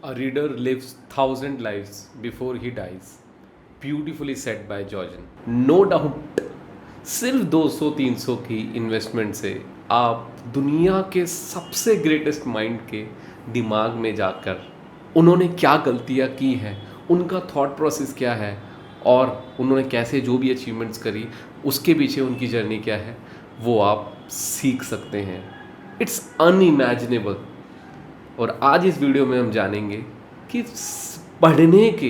A reader lives 1,000 lives before he dies. Beautifully said by Georgian. No doubt सिर्फ 200-300 की investment से आप दुनिया के सबसे ग्रेटेस्ट माइंड के दिमाग में जाकर उन्होंने क्या गलतियाँ की हैं, उनका थॉट प्रोसेस क्या है और उन्होंने कैसे जो भी अचीवमेंट्स करी उसके पीछे उनकी जर्नी क्या है, वो आप सीख सकते हैं. It's unimaginable. और आज इस वीडियो में हम जानेंगे कि पढ़ने के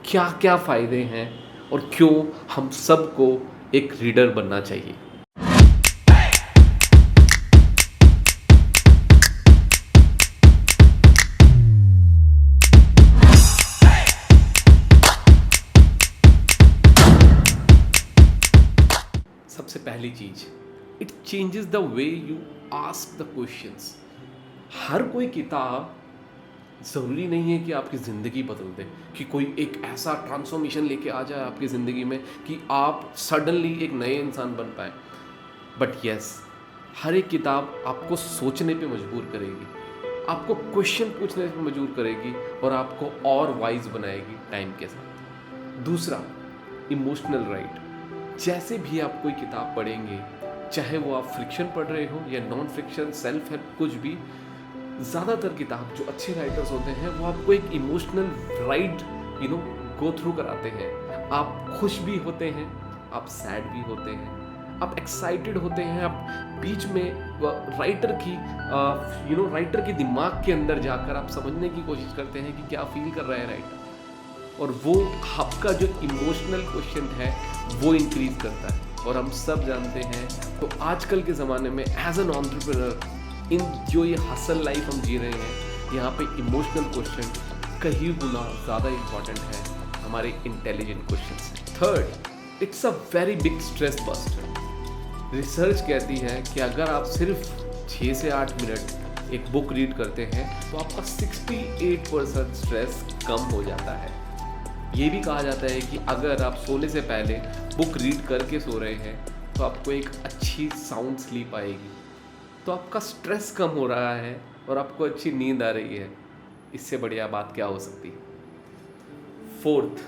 क्या क्या फ़ायदे हैं और क्यों हम सबको एक रीडर बनना चाहिए. सबसे पहली चीज, it changes the way you ask the questions. हर कोई किताब ज़रूरी नहीं है कि आपकी ज़िंदगी बदल दे, कि कोई एक ऐसा ट्रांसफॉर्मेशन लेके आ जाए आपकी ज़िंदगी में कि आप सडनली एक नए इंसान बन पाए. बट यस, हर एक किताब आपको सोचने पे मजबूर करेगी, आपको क्वेश्चन पूछने पे मजबूर करेगी और आपको और वाइज बनाएगी टाइम के साथ. दूसरा, इमोशनल राइट. जैसे भी आप कोई किताब पढ़ेंगे, चाहे वो आप फ्रिक्शन पढ़ रहे हो या नॉन फ्रिक्शन, सेल्फ हेल्प, कुछ भी, ज़्यादातर किताब जो अच्छे राइटर्स होते हैं वो आपको एक इमोशनल राइड गो थ्रू कराते हैं. आप खुश भी होते हैं, आप सैड भी होते हैं, आप एक्साइटेड होते हैं, आप बीच में राइटर के दिमाग के अंदर जाकर आप समझने की कोशिश करते हैं कि क्या फील कर रहा है राइटर, और वो आपका जो इमोशनल क्वेश्चन है वो इंक्रीज करता है. और हम सब जानते हैं, तो आजकल के ज़माने में एज एन एंटरप्रेन्योर इन जो ये हसल लाइफ हम जी रहे हैं, यहाँ पे इमोशनल क्वेश्चन कहीं गुना ज़्यादा इम्पॉर्टेंट है हमारे इंटेलिजेंट क्वेश्चन से. Third, it's a very big stress buster. Research कहती है कि अगर आप सिर्फ 6 से 8 मिनट एक बुक रीड करते हैं तो आपका 68% स्ट्रेस कम हो जाता है. ये भी कहा जाता है कि अगर आप सोने से पहले बुक रीड करके सो रहे हैं तो आपको एक अच्छी साउंड स्लीप आएगी, तो आपका स्ट्रेस कम हो रहा है और आपको अच्छी नींद आ रही है. इससे बढ़िया बात क्या हो सकती है. Fourth,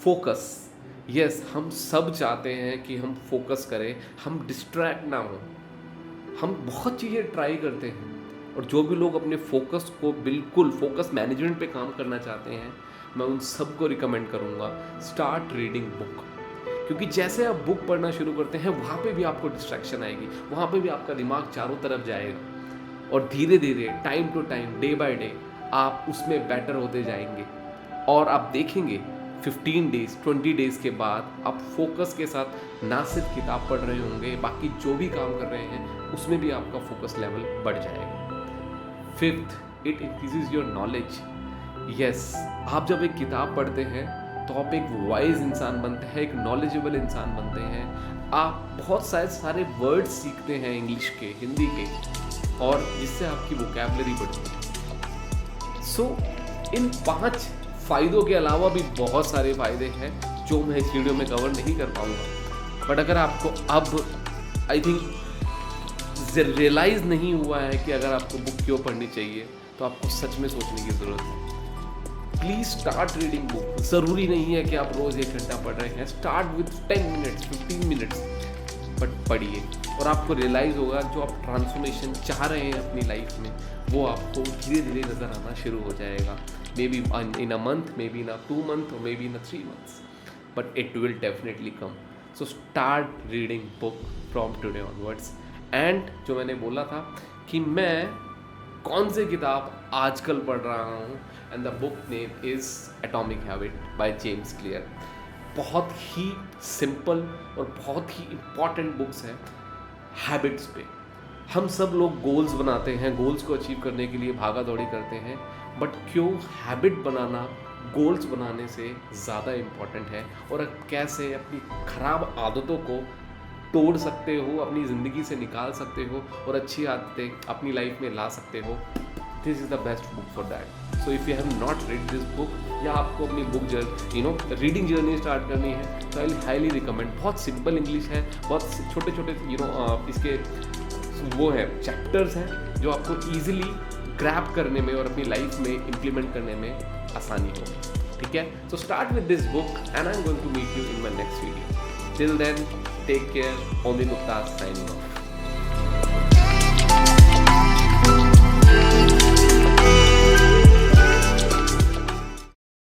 focus. यस, हम सब चाहते हैं कि हम फोकस करें, हम डिस्ट्रैक्ट ना हो. हम बहुत चीज़ें ट्राई करते हैं और जो भी लोग अपने फोकस को बिल्कुल फोकस मैनेजमेंट पे काम करना चाहते हैं, मैं उन सबको रिकमेंड करूँगा, स्टार्ट रीडिंग बुक. क्योंकि जैसे आप बुक पढ़ना शुरू करते हैं वहाँ पे भी आपको डिस्ट्रैक्शन आएगी, वहाँ पे भी आपका दिमाग चारों तरफ जाएगा और धीरे धीरे time to time, day by day आप उसमें बेटर होते जाएंगे. और आप देखेंगे 15 डेज 20 डेज के बाद आप फोकस के साथ ना सिर्फ किताब पढ़ रहे होंगे, बाकी जो भी काम कर रहे हैं उसमें भी आपका फोकस लेवल बढ़ जाएगा. Fifth, it increases your knowledge. Yes, आप जब एक किताब पढ़ते हैं तो आप एक वाइज इंसान बनते हैं, एक नॉलेजेबल इंसान बनते हैं. आप बहुत सारे वर्ड्स सीखते हैं इंग्लिश के, हिंदी के, और जिससे आपकी वोकैबुलरी बढ़ती है. सो इन 5 फ़ायदों के अलावा भी बहुत सारे फ़ायदे हैं जो मैं इस वीडियो में कवर नहीं कर पाऊँगा. बट अगर आपको अब आई थिंक रियलाइज़ नहीं हुआ है कि अगर आपको बुक क्यों पढ़नी चाहिए, तो आपको सच में सोचने की ज़रूरत है. Please start reading book. ज़रूरी नहीं है कि आप रोज़ 1 घंटा पढ़ रहे हैं. Start with 10 minutes, 15 minutes, but पढ़िए और आपको रियलाइज़ होगा जो आप ट्रांसफॉर्मेशन चाह रहे हैं अपनी लाइफ में वो आपको धीरे धीरे नज़र आना शुरू हो जाएगा. May be in a month, may be in a 2 months, और may be in a 3 months, but it will definitely come. So start reading book from today onwards. And जो मैंने बोला था कि मैं कौन सी किताब आजकल पढ़ रहा हूँ, and the book name is atomic habit by James clear. बहुत ही सिंपल और बहुत ही इम्पॉर्टेंट बुक्स हैं हैबिट्स पे. हम सब लोग गोल्स बनाते हैं, गोल्स को अचीव करने के लिए भागा दौड़ी करते हैं, बट क्यों हैबिट बनाना गोल्स बनाने से ज़्यादा इम्पॉर्टेंट है, और कैसे अपनी ख़राब आदतों को तोड़ सकते हो, अपनी ज़िंदगी से निकाल सकते हो और अच्छी आदतें अपनी लाइफ में ला सकते हो. This is the best book for that. So if you have not read this book, या आपको अपनी बुक रीडिंग जर्नी स्टार्ट करनी है, तो आई हाईली रिकमेंड. बहुत सिंपल इंग्लिश है, बहुत छोटे छोटे इसके वो है चैप्टर्स हैं जो आपको ईजिली ग्रैब करने में और अपनी लाइफ में इम्प्लीमेंट करने में आसानी हो। ठीक है, so start with this book and I am going to meet you in my next video. Till then take care, ओमी मुक्ताज साइनिंग ऑफ।